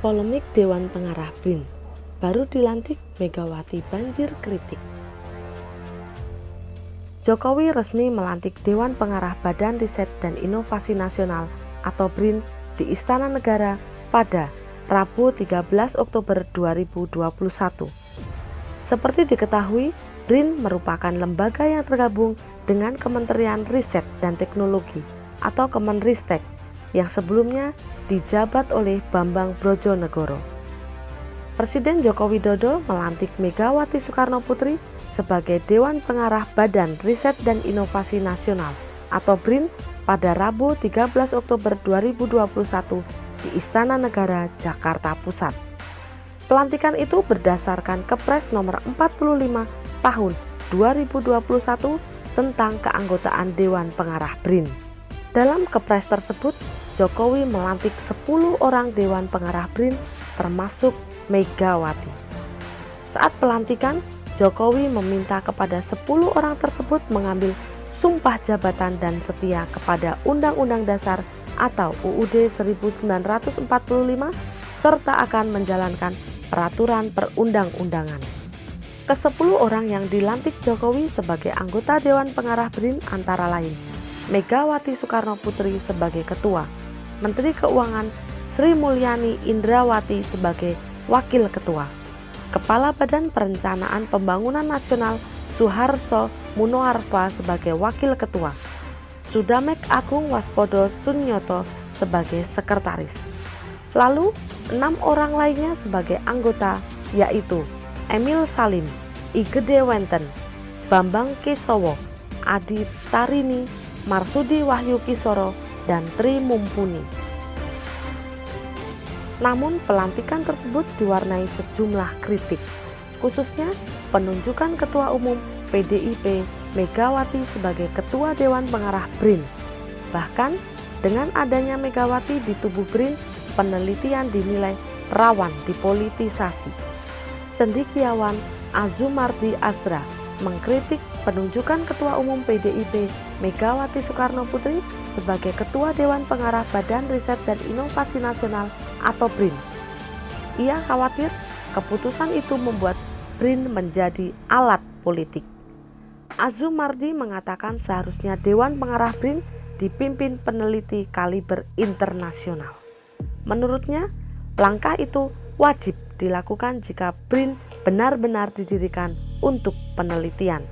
Polemik Dewan Pengarah BRIN, baru dilantik Megawati banjir kritik. Jokowi resmi melantik Dewan Pengarah Badan Riset dan Inovasi Nasional atau BRIN di Istana Negara pada Rabu 13 Oktober 2021. Seperti diketahui, BRIN merupakan lembaga yang tergabung dengan Kementerian Riset dan Teknologi atau Kemenristek yang sebelumnya dijabat oleh Bambang Brojonegoro. Presiden Joko Widodo melantik Megawati Soekarnoputri sebagai Dewan Pengarah Badan Riset dan Inovasi Nasional atau BRIN pada Rabu 13 Oktober 2021 di Istana Negara, Jakarta Pusat. Pelantikan itu berdasarkan Kepres nomor 45 tahun 2021 tentang keanggotaan Dewan Pengarah BRIN. Dalam Kepres tersebut, Jokowi melantik 10 orang Dewan Pengarah BRIN termasuk Megawati. Saat pelantikan, Jokowi meminta kepada 10 orang tersebut mengambil sumpah jabatan dan setia kepada Undang-Undang Dasar atau UUD 1945 serta akan menjalankan peraturan perundang-undangan. Ke-10 orang yang dilantik Jokowi sebagai anggota Dewan Pengarah BRIN antara lain Megawati Soekarnoputri sebagai Ketua, Menteri Keuangan Sri Mulyani Indrawati sebagai Wakil Ketua, Kepala Badan Perencanaan Pembangunan Nasional Suharso Munoarfa sebagai Wakil Ketua, Sudamek Agung Waspodo Sunyoto sebagai Sekretaris. Lalu 6 orang lainnya sebagai anggota yaitu Emil Salim, Igede Wenten, Bambang Kisowo, Adi Tarini, Marsudi Wahyu Kisoro, dan Tri Mumpuni. Namun pelantikan tersebut diwarnai sejumlah kritik, khususnya penunjukan Ketua Umum PDIP Megawati sebagai Ketua Dewan Pengarah BRIN. Bahkan dengan adanya Megawati di tubuh BRIN, penelitian dinilai rawan dipolitisasi. Cendekiawan Azumardi Azra mengkritik penunjukan Ketua Umum PDIP Megawati Soekarnoputri sebagai Ketua Dewan Pengarah Badan Riset dan Inovasi Nasional atau BRIN. Ia khawatir keputusan itu membuat BRIN menjadi alat politik. Azumardi mengatakan seharusnya Dewan Pengarah BRIN dipimpin peneliti kaliber internasional. Menurutnya, langkah itu wajib dilakukan jika BRIN benar-benar didirikan untuk penelitian.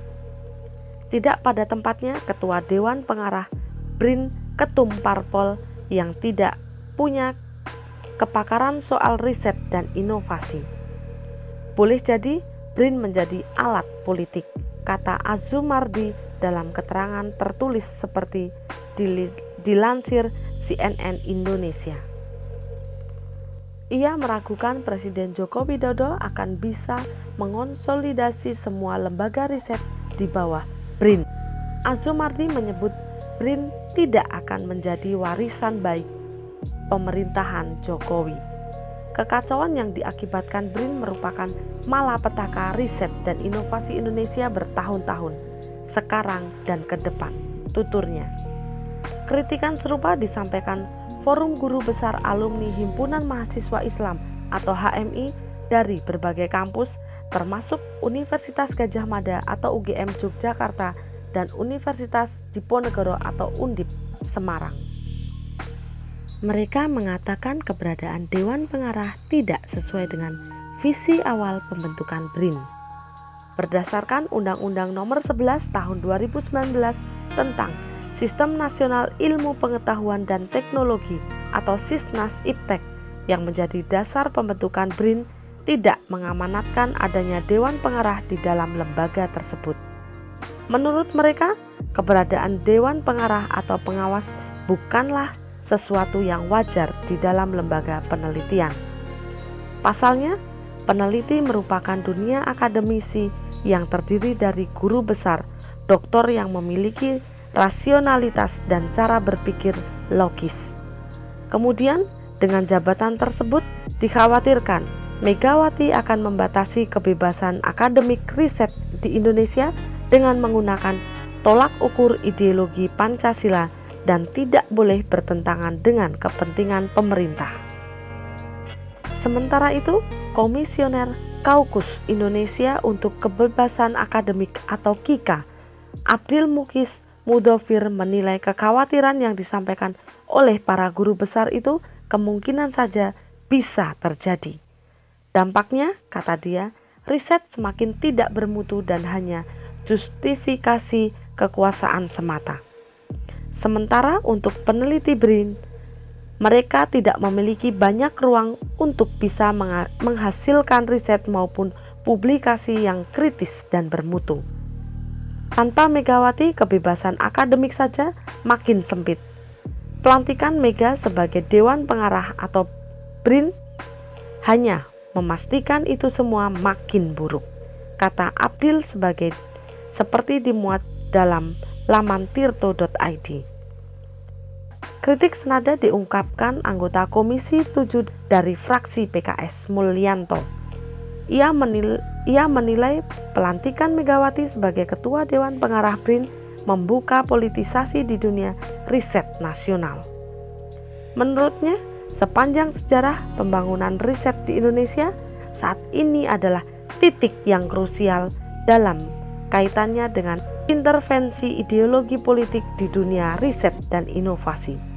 Tidak pada tempatnya Ketua Dewan Pengarah BRIN ketum parpol yang tidak punya kepakaran soal riset dan inovasi. Boleh jadi BRIN menjadi alat politik, kata Azumardi dalam keterangan tertulis seperti dilansir CNN Indonesia. Ia meragukan Presiden Joko Widodo akan bisa mengonsolidasi semua lembaga riset di bawah BRIN. Azumardi menyebut BRIN tidak akan menjadi warisan baik pemerintahan Jokowi. Kekacauan yang diakibatkan BRIN merupakan malapetaka riset dan inovasi Indonesia bertahun-tahun, sekarang dan ke depan, tuturnya. Kritikan serupa disampaikan Forum Guru Besar Alumni Himpunan Mahasiswa Islam atau HMI dari berbagai kampus termasuk Universitas Gadjah Mada atau UGM Yogyakarta dan Universitas Diponegoro atau Undip Semarang. Mereka mengatakan keberadaan Dewan Pengarah tidak sesuai dengan visi awal pembentukan BRIN. Berdasarkan Undang-Undang Nomor 11 Tahun 2019 tentang Sistem Nasional Ilmu Pengetahuan dan Teknologi atau Sisnas Iptek yang menjadi dasar pembentukan BRIN tidak mengamanatkan adanya Dewan Pengarah di dalam lembaga tersebut. Menurut mereka, keberadaan Dewan Pengarah atau pengawas bukanlah sesuatu yang wajar di dalam lembaga penelitian. Pasalnya, peneliti merupakan dunia akademisi yang terdiri dari guru besar, doktor yang memiliki rasionalitas dan cara berpikir logis. Kemudian, dengan jabatan tersebut dikhawatirkan Megawati akan membatasi kebebasan akademik riset di Indonesia dengan menggunakan tolak ukur ideologi Pancasila dan tidak boleh bertentangan dengan kepentingan pemerintah. Sementara itu, Komisioner Kaukus Indonesia untuk Kebebasan Akademik atau KIKA, Abdil Mukhis Mudhofir menilai kekhawatiran yang disampaikan oleh para guru besar itu kemungkinan saja bisa terjadi. Dampaknya, kata dia, riset semakin tidak bermutu dan hanya justifikasi kekuasaan semata. Sementara untuk peneliti BRIN, mereka tidak memiliki banyak ruang untuk bisa menghasilkan riset maupun publikasi yang kritis dan bermutu. Tanpa Megawati, kebebasan akademik saja makin sempit. Pelantikan Mega sebagai Dewan Pengarah atau BRIN hanya memastikan itu semua makin buruk, kata Abdil seperti dimuat dalam laman tirto.id. Kritik senada diungkapkan anggota Komisi 7 dari fraksi PKS, Mulyanto. Ia menilai pelantikan Megawati sebagai Ketua Dewan Pengarah BRIN membuka politisasi di dunia riset nasional. Menurutnya, sepanjang sejarah pembangunan riset di Indonesia, saat ini adalah titik yang krusial dalam kaitannya dengan intervensi ideologi politik di dunia riset dan inovasi.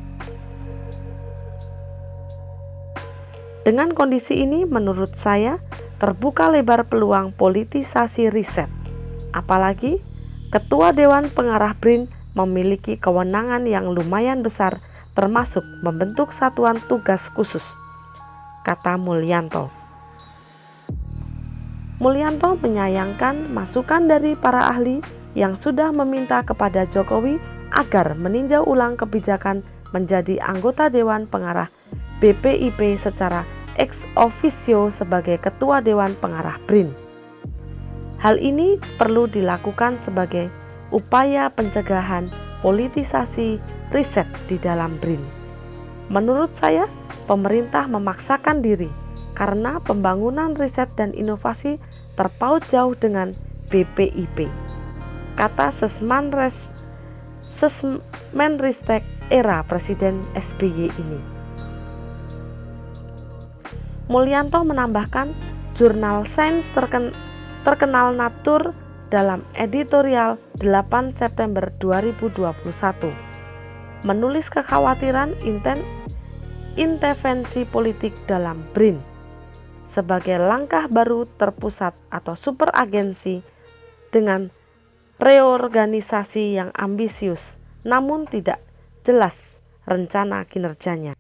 Dengan kondisi ini, menurut saya, terbuka lebar peluang politisasi riset. Apalagi, Ketua Dewan Pengarah BRIN memiliki kewenangan yang lumayan besar, termasuk membentuk satuan tugas khusus, kata Mulyanto. Mulyanto menyayangkan masukan dari para ahli yang sudah meminta kepada Jokowi agar meninjau ulang kebijakan menjadi anggota Dewan Pengarah BPIP secara ex officio sebagai Ketua Dewan Pengarah BRIN. Hal ini perlu dilakukan sebagai upaya pencegahan politisasi riset di dalam BRIN. Menurut saya, pemerintah memaksakan diri karena pembangunan riset dan inovasi terpaut jauh dengan BPIP, kata Sesmenristek era Presiden SBY ini. Mulyanto menambahkan, jurnal sains terkenal Nature dalam editorial 8 September 2021 menulis kekhawatiran intervensi politik dalam BRIN sebagai langkah baru terpusat atau superagensi dengan reorganisasi yang ambisius namun tidak jelas rencana kinerjanya.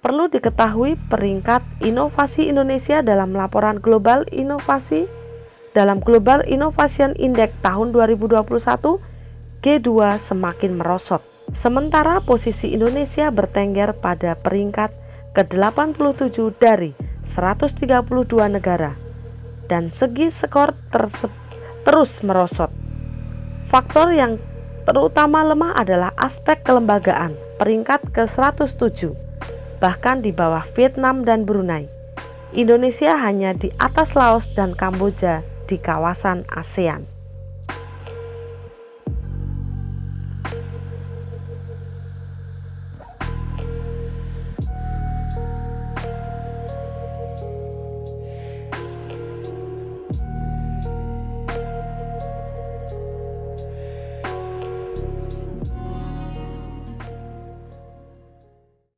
Perlu diketahui peringkat inovasi Indonesia dalam laporan Global Inovasi dalam Global Innovation Index tahun 2021 G2 semakin merosot. Sementara posisi Indonesia bertengger pada peringkat ke-87 dari 132 negara dan segi skor terus merosot. Faktor yang terutama lemah adalah aspek kelembagaan, peringkat ke-107. Bahkan di bawah Vietnam dan Brunei. Indonesia hanya di atas Laos dan Kamboja di kawasan ASEAN.